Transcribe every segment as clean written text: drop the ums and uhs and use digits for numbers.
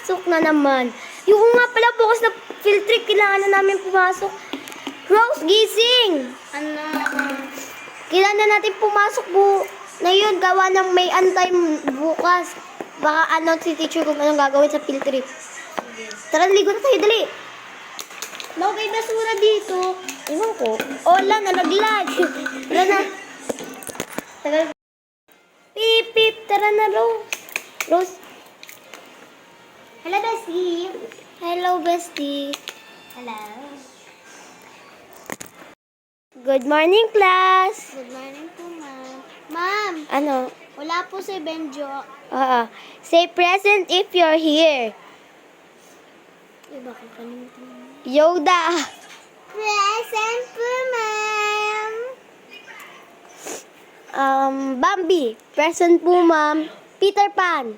pumasok na naman. Yung nga pala, bukas na field trip, kailangan na namin pumasok. Rose, gising! Ano? Kailangan na natin pumasok na yun, gawa ng may antay bukas. Baka si teacher kung anong gagawin sa field trip. Tara, ligo na tayo, dali. No, may basura dito. Ewan ko. Wala na, naglag. Tara na. Tagal. Pip, pip. Tara na, Rose. Rose. Hello, Bessie. Hello, bestie. Hello. Good morning, class. Good morning po, ma'am. Ma'am, Ano? wala po si Benjo. Say present if you're here. Ay, baka kalimutan mo. Yoda. Present po, ma'am. Bambi. Present po, ma'am. Peter Pan.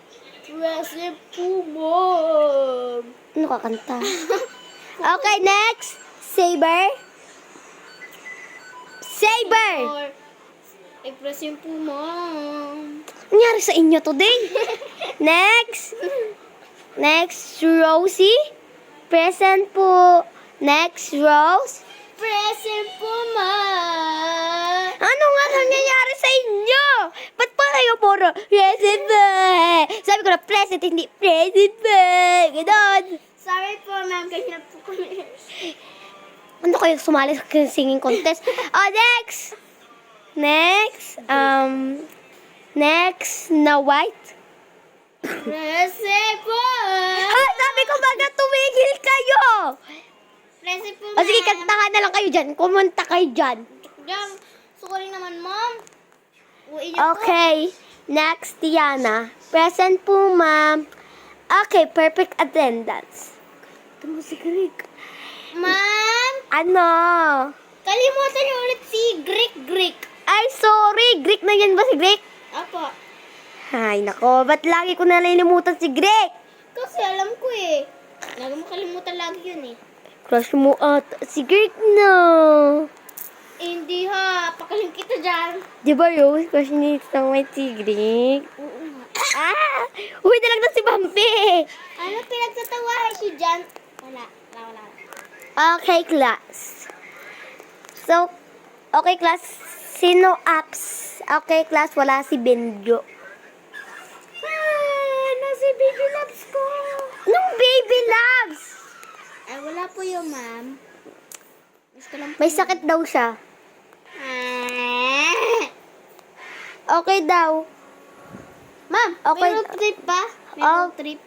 Present po, ma'am. Ano kakanta? Okay, next. Saber. Saber. Or, present po, ma'am. Nangyari sa inyo today? Next. Next, Rosie. Present po. Next, Rose. Present po, ma'am. Ano nga nangyayari sa inyo? Ba't pa kayo puro present ba? Sabi ko na present, hindi present ba? Ganon. Sorry po, ma'am. Ganyan po kami. Ano kayo sumali sa singing contest? Oh, next! Next, next na white. Present po. Ha, sabi ko baga tumigil kayo! Present po, O ma'am. sige, kantahan na lang kayo dyan. Kumunta kayo dyan. Diyan. Sorry naman, ma'am. Uwi niyo po. Okay, next, Tiana. Present po, ma'am. Okay, perfect attendance. Ito mo si Greg. Ma'am, Ano? kalimutan niyo ulit si Greek. Ay, sorry. Greek na yan ba si Greg? Apo. Ay, nako. Ba't lagi ko nalilimutan si Greg? Kasi alam ko eh. Lagi mo kalimutan lagi yun eh. Crush mo at si Greg na. Hindi ha. Pakalim kita dyan. Di ba, Rose? Crush ni Sangway si Greg? Oo nga. Ah! Uy, dalag na si Bambi! Ano pinagtatawahan siya dyan? Wala. Okay, class. So, okay, class. Sino apps? Okay, class. Wala si Benjo. Nasa baby loves ko. Anong baby loves? Ay, wala po yung ma'am. Gusto lang po. May sakit daw siya. Okay daw. Ma'am, Okay. may road trip ba? May Oh. road trip.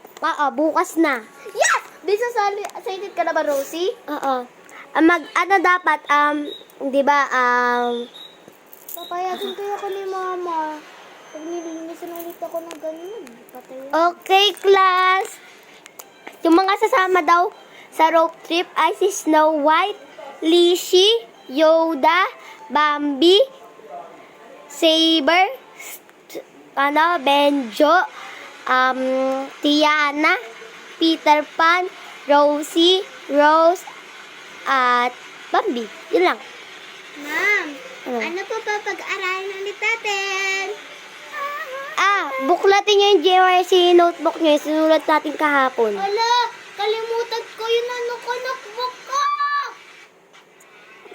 Bukas na. Yes! Di excited ka na ba, Rosie? Oo. Ano dapat, di ba, Papayagan kaya ako ni Mama. Pag nilinisan ulit ako ng ganun, patay. okay, class. Yung mga sasama daw sa road trip ay si Snow White, Lishi, Yoda, Bambi, Saber, Benjo, Tiana, Peter Pan, Rosie, Rose, at Bambi. Yun lang. Ma'am, Ano? ano po pa pag-aralan ulit natin? Buklatin niyo yung JYC notebook niyo. Sinulat natin kahapon. Ala, kalimutan ko yung notebook ko!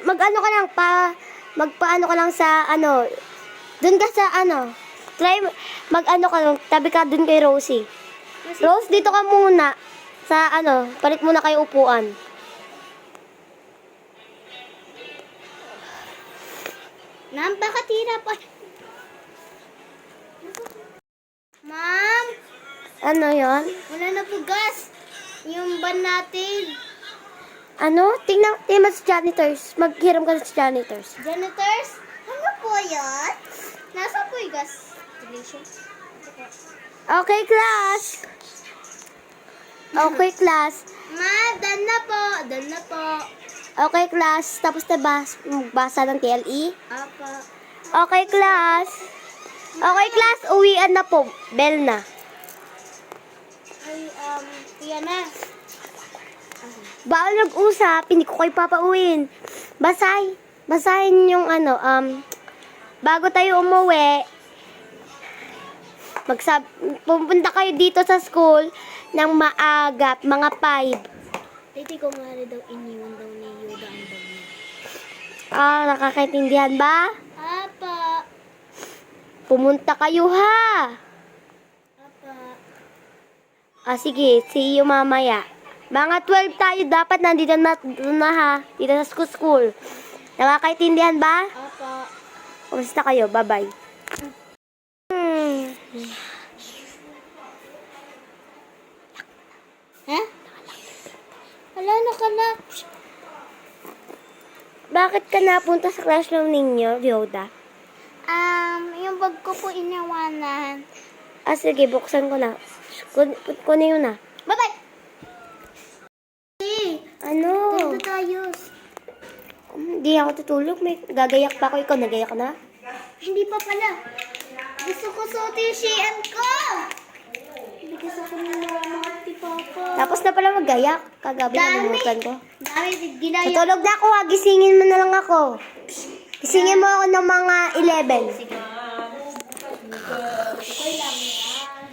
Mag-ano ka lang magpaano ka lang sa doon ka sa try mag-ano ka lang, tabi ka doon kay Rosie. Rose, dito ka muna sa palit muna kayo upuan. Ma'am, bakit hirap? Ma'am, Ano yon? wala na po gas. Yung van natin. Tingnan mo sa janitors. Maghiram ka sa janitors. Janitors? Ano po yan? Nasa po yung gas station? Okay, class. Okay, class. Ma'am, done na po. Done na po. Okay, class. Tapos na magbasa ng TLE? Apa. Okay, class. Okay, class. Uwian na po. Bell na. Ay, yan na. Bawal nag-usap. Hindi ko kayo papauwiin. Basahin yung bago tayo umuwi, pupunta kayo dito sa school, ng maaga, mga 5. Titi ko nga rin daw iniwan daw ni Yoda ang bag niya. Nakakaintindihan ba? Apa. Pumunta kayo ha. Apa. Sige, see you mamaya. Mga 12 tayo, dapat nandito na ha. Dito sa school. Nakakaintindihan ba? Apa. Kumusta kayo? Bye-bye. Ha? Wala na ka na. Bakit ka napunta sa classroom ninyo, Yoda? Yung bag ko po inawanan. Sige, buksan ko na. Kunin yun na. Bye-bye! Ano? Dito tayo. Hindi ako tutulog. May gagayak pa ako. Ikaw, nagayak na? Hindi pa pala. Gusto ko suotin yung Shein ko. Bigyan sa akin ng mga Papa. Tapos na pala magayak. Kagabi nalimutan ko. Dami, ginaya. Tutulog na ako ha. Gisingin mo na lang ako. Gisingin mo ako ng mga 11. Sige. Okay lang yan.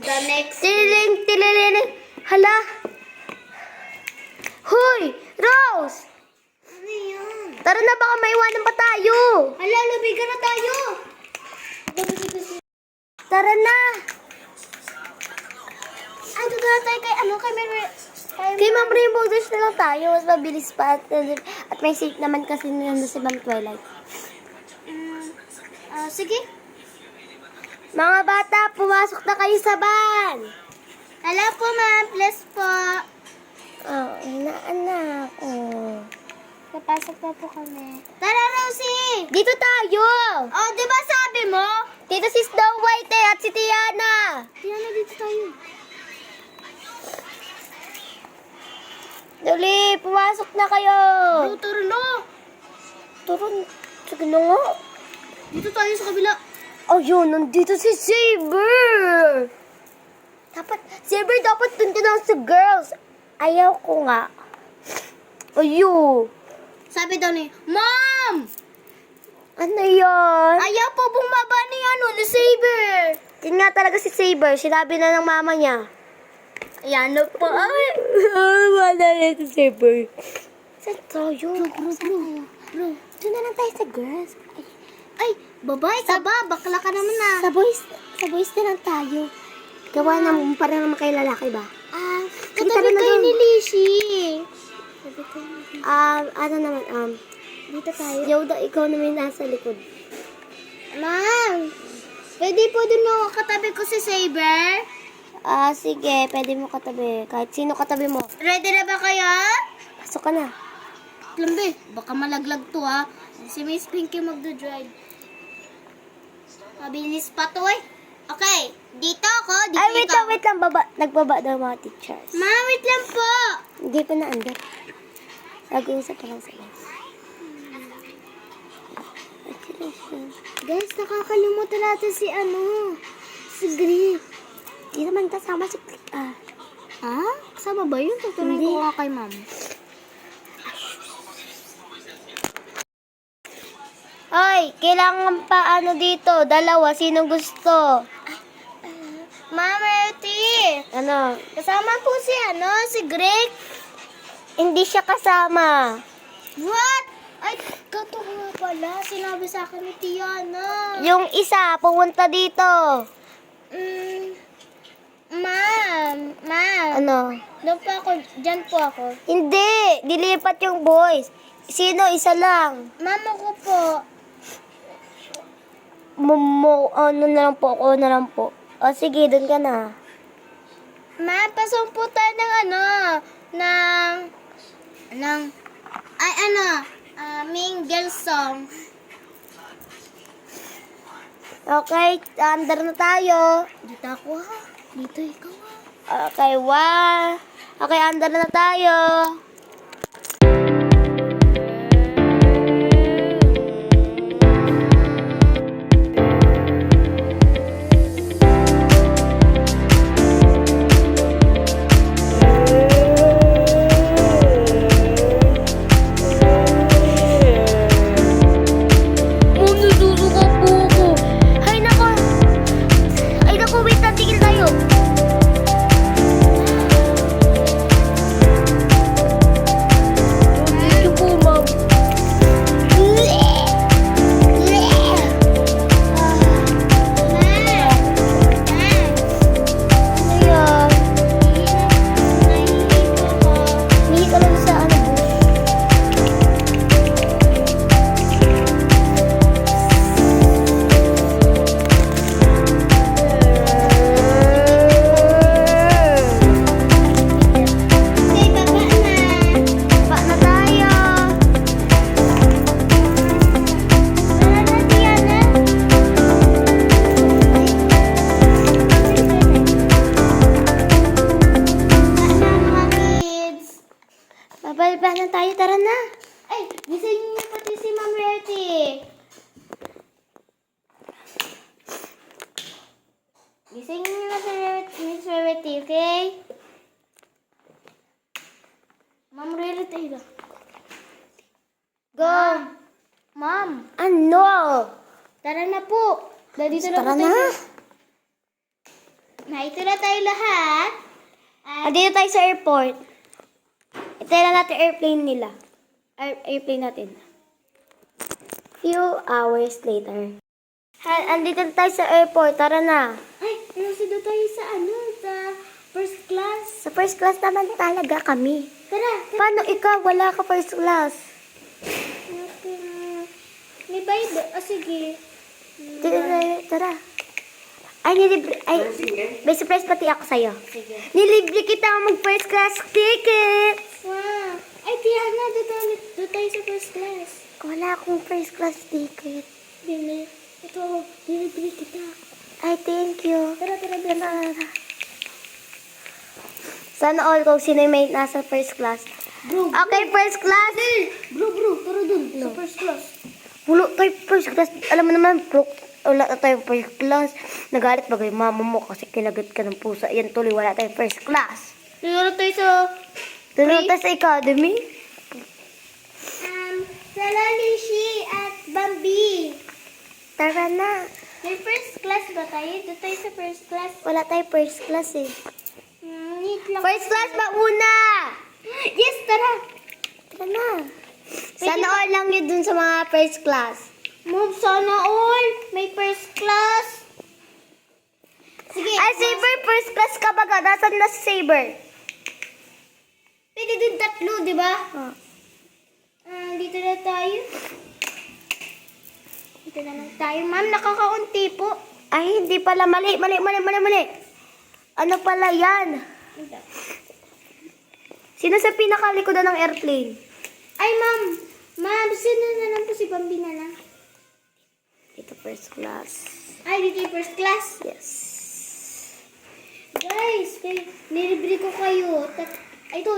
The next. Tililing. Hala. Hoy! Rose! Ano yan? Tara na, baka maiwanan pa tayo. Hala, lubigan na tayo. Tara na. Ay, doon na tayo kay Mary. Kay Ma'am Rainbow Dash na lang tayo. Mas mabilis pa. At may safe naman kasi nandun si Ma'am Twilight. Sige. Mga bata, pumasok na kayo sa van. Hello po, ma'am. Bless po. Anak. Papasok na po kami. Tara, Rosie! Dito tayo. Oh, di ba sabi mo? Dito si Snow White at si Tiana. Tiana, dito tayo. Dali, pumasok na kayo. Tara na. Turun. Sige na nga. Dito tayo sa kabila. Ayun, nandito si Saber. Saber dapat dun ka na sa girls. Ayaw ko nga. Ayun. Sabi daw ni, Mom! Ano yun? Ayaw po bumaba ni Saber. Yun nga talaga si Saber. Sinabi na ng mama niya. Ayan na po. Ay! Wala na si Saber. Saan tayo? Bro. Doon na lang tayo sa girls. Ay, babae ka ba? Bakla ka naman na. Sa boys na lang tayo. Gawa ng parang naman kayo lalaki ba? Sige, tara Katabi na kayo doon. ni Lishi. Ano naman, Dito tayo. Yoda, ikaw naman nasa likod. Ma'am, pwede po din mo katabi ko si Saber? Sige, pwede mo katabi. Kahit sino katabi mo. Ready na ba kayo? Pasok ka na. Lambe, baka malaglag to ha. Si Miss Pinky magdo-drive. Mabilis pa to eh. Okay, dito ako, dito Ay, ikaw. wait lang. Nagbaba daw mga teachers. Ma, wait lang po. Hindi pa naandar. Nag-uusap pa lang sila. Guys, nakakalimutan natin si Green. Hindi naman kasama si... Ha? Kasama ba yun? Tutuloy Hindi. ko nga kay ma'am. Ay, kailangan pa dito. Dalawa, sino gusto? Mama, Eti. Ano? Kasama po si Greg. Hindi siya kasama. What? Ay, kato nga pala. Sinabi sa akin ni Tiana. Yung isa, pumunta dito. Ma'am. Ano? Doon po ako, dyan po ako. Hindi, dilipat yung boys. Sino? Isa lang. Mama ko po. Ano na lang po, ako na lang po. Sige, doon ka na. Ma'am, pasok po tayo aming girl song. Okay, andar na tayo. Dito ako ha. Dito ikaw ha. Okay, Okay, andar na tayo. Go. Ma'am, Ano? tara na po. Dito na Tara po tayo. na. Ito na tayo lahat. Dito tayo sa airport. Ito na natin airplane nila. Airplane natin. Few hours later. Andito na tayo sa airport. Tara na. Ay, nasa tayo sa sa first class. Sa first class naman talaga kami. Tara. Paano ikaw? Wala ka first class. May bayad. Sige. Dito tayo. Tara. Ay, nilibre. Ay, may surprise pati ako sa'yo. Sige. Nilibre kita mag first class ticket. Wow. Ay, Tiana, doon tayo sa first class. Wala akong first class ticket. Bili. Ito, bili kita. Ay, thank you. Tara. Tara. Sana all kung sino yung may nasa first class. Bro. Okay, first class. Bro, tara dun. Sa first class. Wala tayo first class. Alam mo naman, bro, wala na tayo first class. Nagalit bagay mama mo kasi kinagat ka ng pusa. Yan tuloy, wala tayo first class. Dito tayo sa... Doon tayo sa academy. Sa Lalishi at Bambi. Tara na. May first class ba tayo? Doon tayo sa first class. Wala tayo first class eh. Need lang. First class ba una? Yes, tara. Tara na. Sana all lang yun dun sa mga first class. Move, sana all. May first class. Sige. Ay, Saber, first class ka ba? Nasaan na si Saber? Pwede din tatlo, di ba? Oh. Dito na tayo. Dito na lang tayo. Ma'am, nakakaunti po. Ay, hindi pala. Mali. Ano pala yan? Sino sa pinakalikodan ng airplane? Ay, ma'am. Ma'am, sino na lang po si Bambi na lang? Ito first class. Ay, dito yung first class. Yes. Guys, nilibre ko kayo. Ay, ito.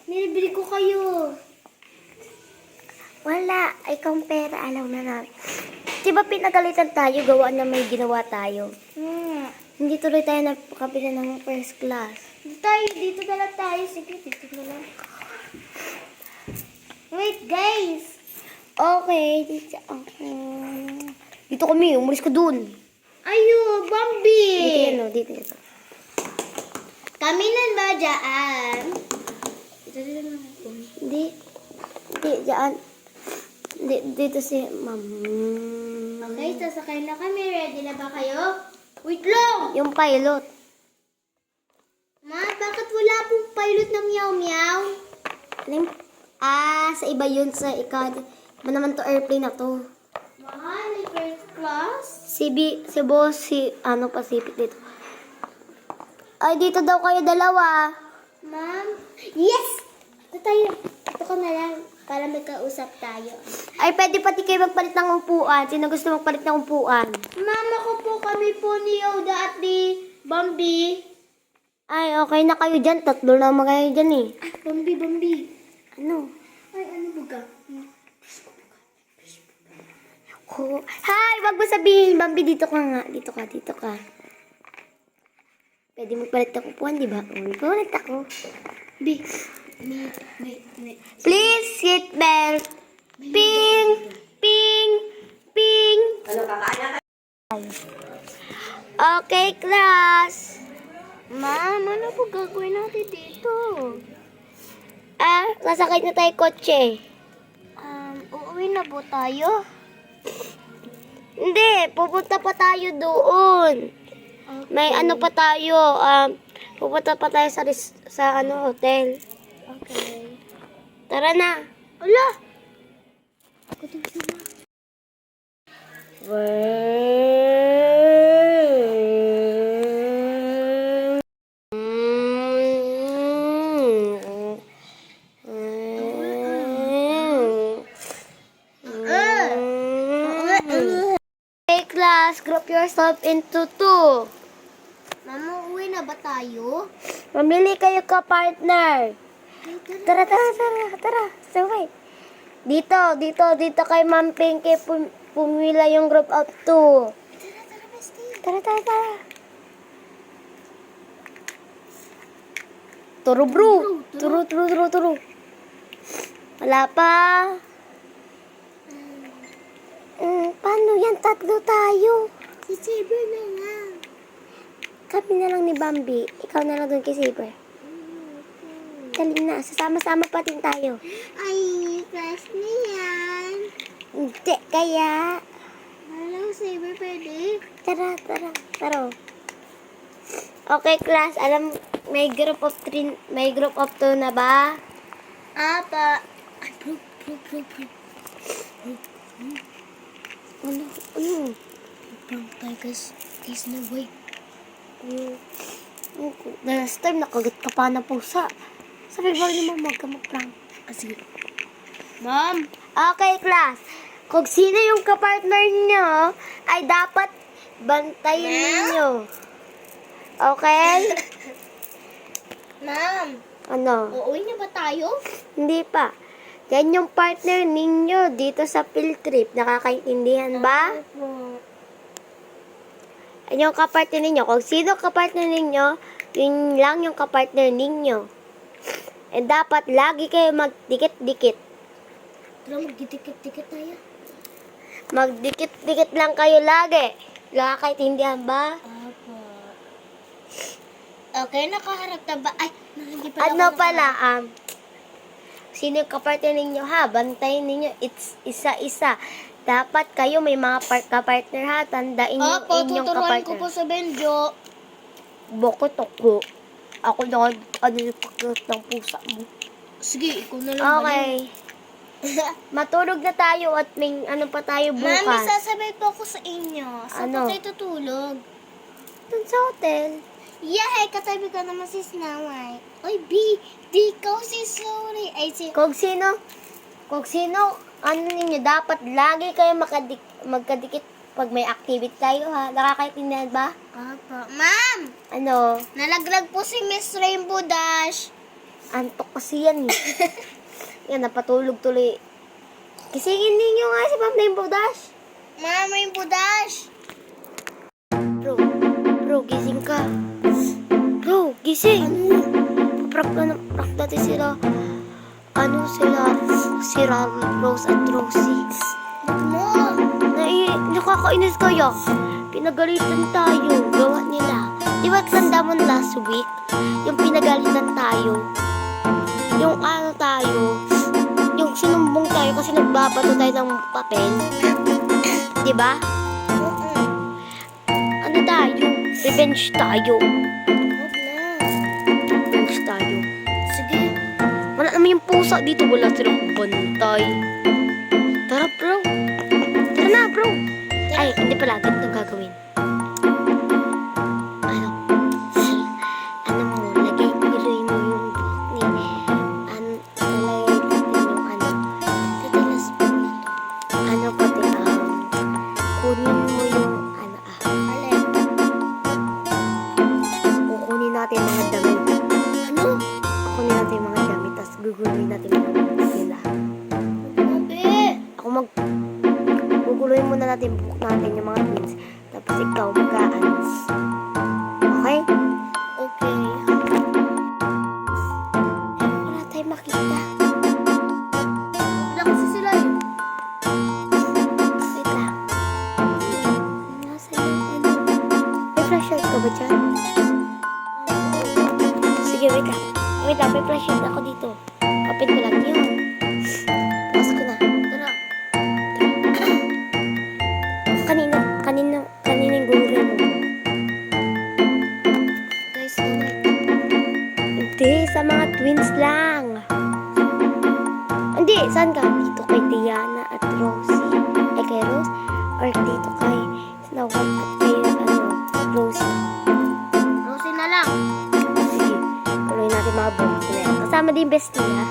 Nilibre ko kayo. Wala. Ay, kung pera, alam na namin. Diba pinagalitan tayo, gawa na may ginawa tayo? Hindi tuloy tayo napakabila ng first class. Dito na lang tayo. Sige, dito na lang. Wait, guys. Okay, dito. Dito kami, umalis ka dun. Ayo, Bambi. Dito yan. Kami na ba dyan? Dito na lang ako. Hindi, dyan. Dito si ma'am. Okay, sasakay na kami. Ready na ba kayo? Wait lang! Yung pilot. Ma, bakit wala pong pilot na meow-meow? Sa iba yun sa ikad. Iba naman to airplane na to. Mahal, may first class? Si boss, Pacific dito. Ay, dito daw kayo dalawa. Ma'am? Yes! Ito ka na lang para magkausap tayo. Ay, pwede pati kayo magpalit ng upuan. Sino gusto magpalit ng upuan? Mama ko po kami po ni Yoda at ni Bambi. Ay, okay na kayo dyan. Tatlo naman kayo dyan eh. Bambi. Ano? Ay, ano ba? Oh. Hi! Wag mo sabihin, Bambi, dito ka nga. Dito ka. Pwede magpalit ng upuan, di ba? Uy, palit ako. Wait. Please, seat belt. Ping! Okay, class. Ma'am, ano po gagawin natin dito? Sasakay na tayo kotse. Uuwi na po tayo? Hindi, pupunta pa tayo doon. May ano pa tayo, pupunta pa tayo sa hotel. Okay. Tara na. Ala! Okay, class, group yourself into two. Mama, uuwi na ba tayo? Mamili kayo ka partner. Tara. Sabay. Dito kay Ma'am Pinky pumila yung group of two. Tara. Turo bro. Turo. Wala pa. Paano yan? Tatlo tayo. Si Saber na lang. Kami na lang ni Bambi. Ikaw na lang doon kay Saber. Dali na. Sasama-sama pa din tayo. Ay, class na yan. Hindi. Kaya. Alam, Saber, pwede. Tara. Okay, class. Alam, may group of 2 na ba? Apa. Ay, bro. Ano? Prank tayo, guys. Guys, no way. The last time, nakagat ka pa na pusa. Sabi ba naman huwag ka mag-prank? Sige. Ma'am. Okay, class. Kung sino yung kapartner nyo, ay dapat bantayin ninyo. Okay? Ma'am. Ano? Uuwi na ba tayo? Hindi pa. Yan yung partner ninyo dito sa field trip. Nakakaintindihan ba? Opo. Yan yung kapartner ninyo. Kung sino kapartner ninyo, yun lang yung kapartner ninyo. And dapat lagi kayo magdikit-dikit. Tara, magdidikit-dikit tayo. Magdikit-dikit lang kayo lagi. Nakakaintindihan ba? Opo. Okay, nakaharap na ba? Ay, hindi pala Ano ako pala, sino yung kapartner ninyo ha? Bantayin ninyo, it's isa-isa. Dapat kayo may mga kapartner ha. Tandain yung Opo, inyong tuturuan kapartner. ko po sa Benjo. Bakit ako? Ako na yung pakit ng pusa mo. Sige, ikaw na lang. Okay. Matulog na tayo at may ano pa tayo Mami, bukas. sasabay po ako sa inyo. Saan Ano? po tayo tutulog? Dun sa hotel. Yeah, katabi ka naman si Snow White. Oy, B, di ikaw si Sorry. Ay, si... Kung sino, ano ninyo, dapat lagi kayo magkadikit pag may activity tayo ha. Nakakaintindihan ba? Opo. Ma'am, Ano? nalaglag po si Miss Rainbow Dash. Antok kasi yan eh. Yan, napatulog tuloy. Kisingin ninyo nga si Ma'am Rainbow Dash. Ma'am Rainbow Dash. Bro, gising ka. Bro, gising. Prank natin sila. Sila Rose at Rosie. Mo. Nakakainis kaya. Pinagalitan tayo. Gawa nila. Di ba tanda mo last week? Yung pinagalitan tayo. Yung yung sinumbong tayo kasi nagbabato tayo ng papel. Di ba? Ano tayo? Revenge tayo. Huwag na. Revenge tayo. Sige. Wala naman yung pusa dito. Wala silang bantay. Tara, bro. Tara na, bro. Ay, hindi pala. Ganito gagawin. Ano mo, iluin mo yung buhok ni, nalagay natin yung Tatalas po na to. pati, kunin mo yung, Alin? kukunin natin mga damit. Ano? Kukunin natin yung mga damit, tapos guguluhin natin mga damit nila. Mabe. Guguluhin muna natin yung buhok natin, yung mga twins. Tapos ikaw mag-aans. Okay? Okay. Wala tayong makita. Wala kasi sila eh. Wait lang. Nasa yung may flashlight ka ba dyan? Sige, wait lang. Wait lang, may flashlight ako dito. Open ko lang yun. Bukas ko na. Tara. Kaninang gulay mo. Guys, wait. Hindi, sa mga twins lang. Hindi, saan ka? Dito kay Diana at Rosie. Eh, kay Rose. Or dito kay Snow White at kay, Rosie. Rosie na lang. Sige, tuloy natin mga buhok nila. Kasama din yung best nila.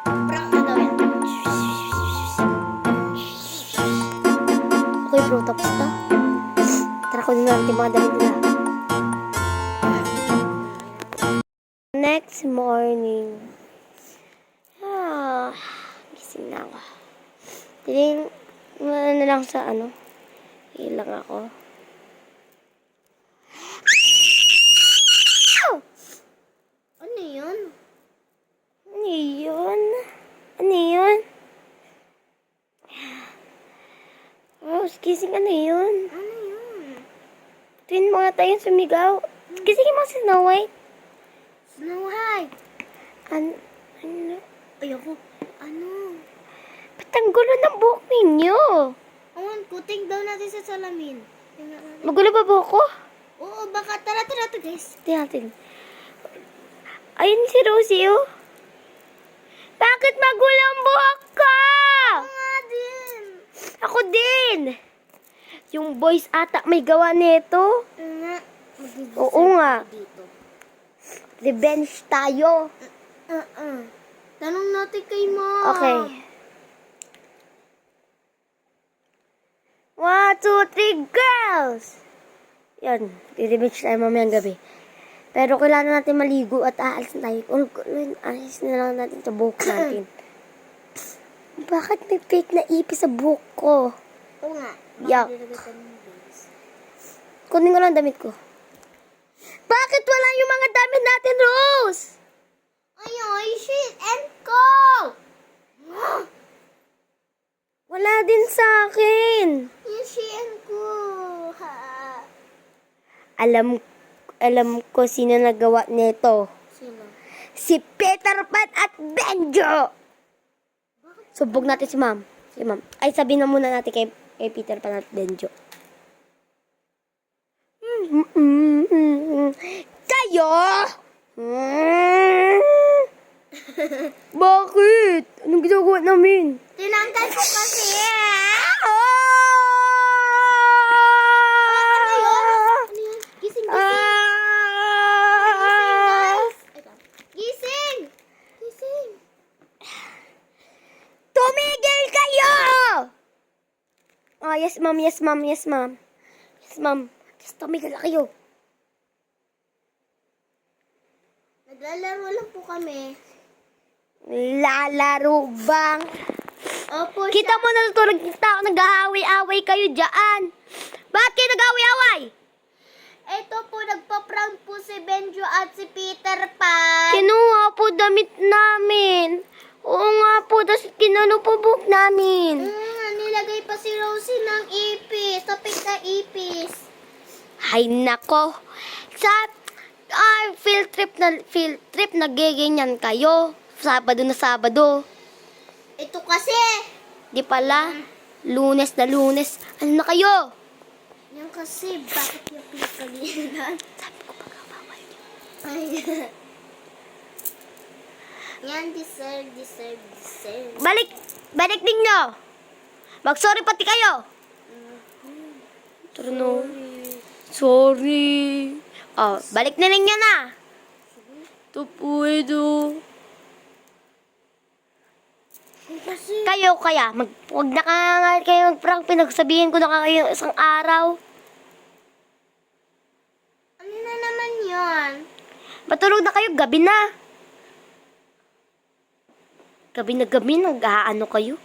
Prank Tining, na lang sa ano. Ilang ako. Ano yun? Ano yun? Ano yun? Rose, gising ano yun? Ano yun? Tuwin mo nga tayo sumigaw. Gisingin mo si Snow White. Snow White. Ano? Ayoko. Ano? Ba't ang gulo ng buhok ninyo? Awan, kuting daw natin sa salamin. Tingnan natin. Magulo ba buhok ko? Oo, baka tara to guys. Tingnan natin. Ayun si Rosie, oh. Bakit magulo ang buhok ko? Nga din. Ako din. Yung boys ata may gawa nito. Nga. Oo nga. Dito. Revenge tayo. Tanong natin kay Mom. Okay. 1, 2, 3, girls! Yan. Revenge tayo mamayang gabi. Pero kailangan natin maligo at aalis na tayo. Alis na lang natin sa buhok natin. Bakit may fake na ipis sa buhok ko? Oo nga. Yuck. Kunin ko lang damit ko. Bakit wala yung mga damit natin, Rose? Ay, shit, and go! Wala din sa akin. Yung shit, and go. Ha. Alam ko sino nagawa nito. Sino? Si Peter Pan at Benjo! Subog natin si Ma'am. Si Ma'am. Ay, sabihin na muna natin kay Peter Pan at Benjo. Kayo? Bakit? Anong ginagawa namin? Tinanggal ko kasi. Ano Ano yun? Gising, gising. Ito. Gising! Gising! Tumigil kayo! Oh, yes, ma'am, yes, ma'am, yes, ma'am. Yes, ma'am. Just tumigil na kayo. Naglalaro lang po kami. Lalaro bang? Opo, Kita mo na tutulog kita ako, nag-aaway-away kayo dyan. Bakit kayo nag-aaway-away? Ito po, nagpa-prank po si Benjo at si Peter Pan. Kinuha po damit namin. Oo nga po, tas kinuha po buhok namin. Nilagay pa si Rosie ng ipis. Tapik na ipis. Ay nako. Sa field trip nagiganyan kayo. Sabado na Sabado. Ito kasi. Di pala. Lunes na Lunes. Ano na kayo? Yan kasi, bakit yung pinagkalinan? Sabi ko pagkabawal niyo. Ay. Yan, deserve. Balik ninyo. Mag-sorry pati kayo. Turno. Sorry. Oh, balik na ninyo na. Ito po ito. Kasi, Kayo kaya, wag na kayo mag-prank. Pinagsabihin ko na kayo isang araw. ano na naman yun? Matulog na kayo, gabi na. Gabi na gabi, nag-aano kayo.